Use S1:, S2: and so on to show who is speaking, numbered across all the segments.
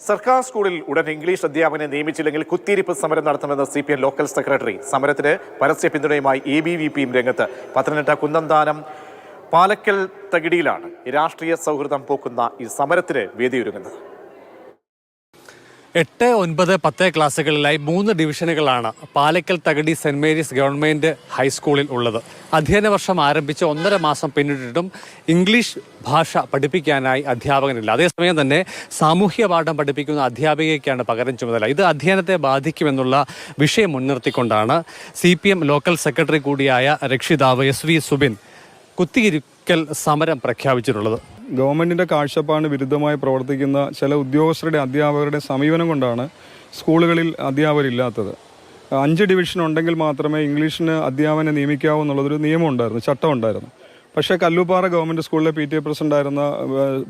S1: സർക്കാർ സ്കൂളിൽ ഉടൻ ഇംഗ്ലീഷ് അധ്യാപകനെ നിയമിച്ചില്ലെങ്കിൽ കുത്തിയിരിപ്പ് സമരം നടത്തുമെന്ന് CPM ലോക്കൽ സെക്രട്ടറി. സമരത്തിന് പരസ്യ പിന്തുണയുമായി ABVPയും രംഗത്ത്. പത്തനംതിട്ട കുന്നന്താനം പാലക്കൽ തകിടിയിലാണ് രാഷ്ട്രീയ സൗഹൃദം പോക്കുന്ന ഈ സമരത്തിന് വേദിയൊരുങ്ങുന്നത്.
S2: 8, 9, 10 ക്ലാസ്സുകളിലായി 3 ഡിവിഷനുകളാണ് പാലക്കൽ തകടി സെന്റ് മേരീസ് ഗവൺമെന്റ് ഹൈസ്കൂളിൽ ഉള്ളത്. അധ്യയന വർഷം ആരംഭിച്ച് 1.5 മാസം പിന്നിട്ടിട്ടും ഇംഗ്ലീഷ് ഭാഷ പഠിപ്പിക്കാനായി അധ്യാപകനില്ല. അതേസമയം തന്നെ സാമൂഹ്യ പാഠം പഠിപ്പിക്കുന്ന അധ്യാപികയ്ക്കാണ് പകരം ചുമതല. ഇത് അധ്യയനത്തെ ബാധിക്കുമെന്നുള്ള വിഷയം മുൻനിർത്തിക്കൊണ്ടാണ് CPM ലോക്കൽ സെക്രട്ടറി കൂടിയായ രക്ഷിതാവ് SV സുബിൻ കുത്തിയിരിക്കൽ സമരം പ്രഖ്യാപിച്ചിട്ടുള്ളത്.
S3: ഗവൺമെൻറ്റിൻ്റെ കാഴ്ചപ്പാടിന് വിരുദ്ധമായി പ്രവർത്തിക്കുന്ന ചില ഉദ്യോഗസ്ഥരുടെ അധ്യാപകരുടെ സമീപനം കൊണ്ടാണ് സ്കൂളുകളിൽ അധ്യാപകരില്ലാത്തത്. 5 ഡിവിഷൻ ഉണ്ടെങ്കിൽ മാത്രമേ ഇംഗ്ലീഷിന് അധ്യാപകനെ നിയമിക്കാവൂ എന്നുള്ളതൊരു നിയമം ഉണ്ടായിരുന്നു, ചട്ടം ഉണ്ടായിരുന്നു. പക്ഷേ കല്ലൂപ്പാറ ഗവൺമെൻറ് സ്കൂളിലെ PTA പ്രസിഡൻ്റായിരുന്ന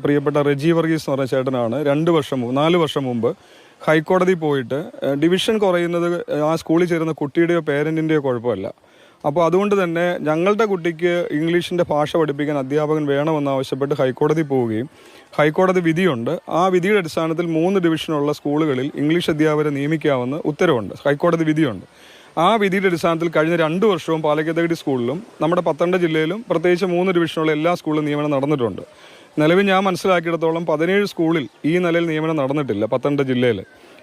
S3: പ്രിയപ്പെട്ട റെജി വർഗീസ് എന്ന് പറഞ്ഞ ചേട്ടനാണ് 4 വർഷം മുമ്പ് ഹൈക്കോടതി പോയിട്ട് ഡിവിഷൻ കുറയുന്നത് ആ സ്കൂളിൽ ചേരുന്ന കുട്ടിയുടെയോ പേരൻറ്റിൻ്റെയോ കുഴപ്പമല്ല. അപ്പോൾ അതുകൊണ്ട് തന്നെ ഞങ്ങളുടെ കുട്ടിക്ക് ഇംഗ്ലീഷിൻ്റെ ഭാഷ പഠിപ്പിക്കാൻ അധ്യാപകൻ വേണമെന്നാവശ്യപ്പെട്ട് ഹൈക്കോടതി പോവുകയും ഹൈക്കോടതി വിധിയുണ്ട്. ആ വിധിയുടെ അടിസ്ഥാനത്തിൽ 3 ഡിവിഷനുള്ള സ്കൂളുകളിൽ ഇംഗ്ലീഷ് അധ്യാപകരെ നിയമിക്കാമെന്ന് ഉത്തരവുണ്ട്, ഹൈക്കോടതി വിധിയുണ്ട്. ആ വിധിയുടെ അടിസ്ഥാനത്തിൽ കഴിഞ്ഞ 2 വർഷവും പാലക്കത്തകടി സ്കൂളിലും നമ്മുടെ പത്തനംതിട്ട ജില്ലയിലും പ്രത്യേകിച്ച് 3 ഡിവിഷനുള്ള എല്ലാ സ്കൂളിലും നിയമനം നടന്നിട്ടുണ്ട്. നിലവിൽ ഞാൻ മനസ്സിലാക്കിയിടത്തോളം 17 സ്കൂളിൽ ഈ നിലയിൽ നിയമനം നടന്നിട്ടില്ല പത്തനംതിട്ട ജില്ലയിൽ.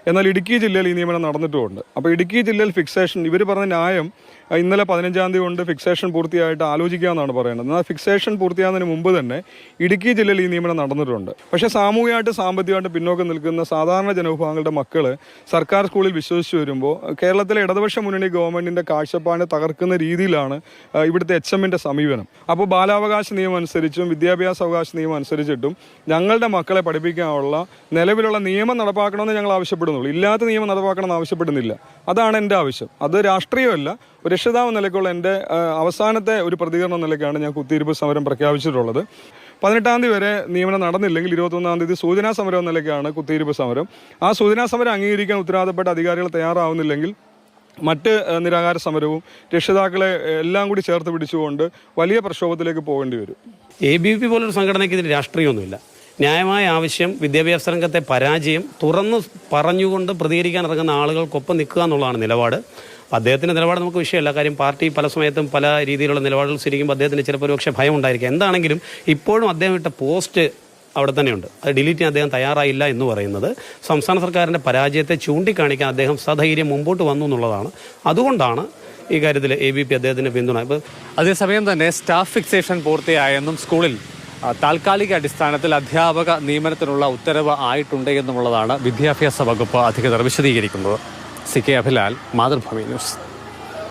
S3: എന്നാൽ ഇടുക്കി ജില്ലയിൽ ഈ നിയമനം നടന്നിട്ടുമുണ്ട്. അപ്പോൾ ഇടുക്കി ജില്ലയിൽ ഫിക്സേഷൻ, ഇവർ പറഞ്ഞ ന്യായം ഇന്നലെ 15-ാം തീയതി കൊണ്ട് ഫിക്സേഷൻ പൂർത്തിയായിട്ട് ആലോചിക്കാമെന്നാണ് പറയുന്നത്. എന്നാൽ ഫിക്സേഷൻ പൂർത്തിയാകുന്നതിന് മുമ്പ് തന്നെ ഇടുക്കി ജില്ലയിൽ ഈ നിയമനം നടന്നിട്ടുണ്ട്. പക്ഷേ സാമൂഹികമായിട്ട് സാമ്പത്തികമായിട്ട് പിന്നോക്കം നിൽക്കുന്ന സാധാരണ ജനവിഭാഗങ്ങളുടെ മക്കൾ സർക്കാർ സ്കൂളിൽ വിശ്വസിച്ച് വരുമ്പോൾ കേരളത്തിലെ ഇടതുപക്ഷ മുന്നണി ഗവൺമെൻറ്റിൻ്റെ കാഴ്ചപ്പാടിനെ തകർക്കുന്ന രീതിയിലാണ് ഇവിടുത്തെ HMൻ്റെ സമീപനം. അപ്പോൾ ബാലാവകാശ നിയമം അനുസരിച്ചും വിദ്യാഭ്യാസ അവകാശ നിയമം അനുസരിച്ചിട്ടും ഞങ്ങളുടെ മക്കളെ പഠിപ്പിക്കാനുള്ള നിലവിലുള്ള നിയമം നടപ്പാക്കണമെന്ന് ഞങ്ങൾ ആവശ്യപ്പെടുന്നുള്ളൂ. ഇല്ലാത്ത നിയമം നടപ്പാക്കണമെന്ന് ആവശ്യപ്പെടുന്നില്ല. അതാണ് എൻ്റെ ആവശ്യം. അത് രാഷ്ട്രീയമല്ല, ഒരു രക്ഷിതാവ് നിലയ്ക്കുള്ള എൻ്റെ അവസാനത്തെ ഒരു പ്രതികരണം നിലയ്ക്കാണ് ഞാൻ കുത്തിയിരിപ്പ് സമരം പ്രഖ്യാപിച്ചിട്ടുള്ളത്. 18-ാം തീയതി വരെ നിയമനം നടന്നില്ലെങ്കിൽ 21-ാം തീയതി സൂചനാ സമരം നിലയ്ക്കാണ് കുത്തിയിരിപ്പ് സമരം. ആ സൂചനാ സമരം അംഗീകരിക്കാൻ ഉത്തരവാദപ്പെട്ട അധികാരികൾ തയ്യാറാവുന്നില്ലെങ്കിൽ മറ്റ് നിരാഹാര സമരവും രക്ഷിതാക്കളെ എല്ലാം കൂടി ചേർത്ത് പിടിച്ചുകൊണ്ട് വലിയ പ്രക്ഷോഭത്തിലേക്ക് പോകേണ്ടി വരും.
S4: ABVP പോലൊരു സംഘടനയ്ക്ക് ഇതിന് രാഷ്ട്രീയമൊന്നുമില്ല. ന്യായമായ ആവശ്യം, വിദ്യാഭ്യാസ രംഗത്തെ പരാജയം തുറന്ന് പറഞ്ഞുകൊണ്ട് പ്രതികരിക്കാൻ ഇറങ്ങുന്ന ആളുകൾക്കൊപ്പം നിൽക്കുക എന്നുള്ളതാണ് നിലപാട്. അദ്ദേഹത്തിൻ്റെ നിലപാട് നമുക്ക് വിഷയമല്ല. കാര്യം പാർട്ടി പല സമയത്തും പല രീതിയിലുള്ള നിലപാടുകൾ സ്വീകരിക്കുമ്പോൾ അദ്ദേഹത്തിന് ചിലപ്പോൾ ഒരുപക്ഷെ ഭയം ഉണ്ടായിരിക്കും. എന്താണെങ്കിലും ഇപ്പോഴും അദ്ദേഹം ഇട്ട പോസ്റ്റ് അവിടെ തന്നെയുണ്ട്. അത് ഡിലീറ്റ് ചെയ്യാൻ അദ്ദേഹം തയ്യാറായില്ല എന്ന് പറയുന്നത് സംസ്ഥാന സർക്കാരിൻ്റെ പരാജയത്തെ ചൂണ്ടിക്കാണിക്കാൻ അദ്ദേഹം സധൈര്യം മുമ്പോട്ട് വന്നു എന്നുള്ളതാണ്. അതുകൊണ്ടാണ് ഈ കാര്യത്തിൽ ABVP അദ്ദേഹത്തിന് പിന്തുണ.
S2: അതേസമയം തന്നെ സ്റ്റാഫ് ഫിക്സേഷൻ പൂർത്തിയായെന്നും സ്കൂളിൽ താൽക്കാലിക അടിസ്ഥാനത്തിൽ അധ്യാപക നിയമനത്തിനുള്ള ഉത്തരവ് ആയിട്ടുണ്ട് എന്നുള്ളതാണ് വിദ്യാഭ്യാസ വകുപ്പ് അധികൃതർ വിശദീകരിക്കുന്നത്. CK Abhilal, Mathrubhumi news.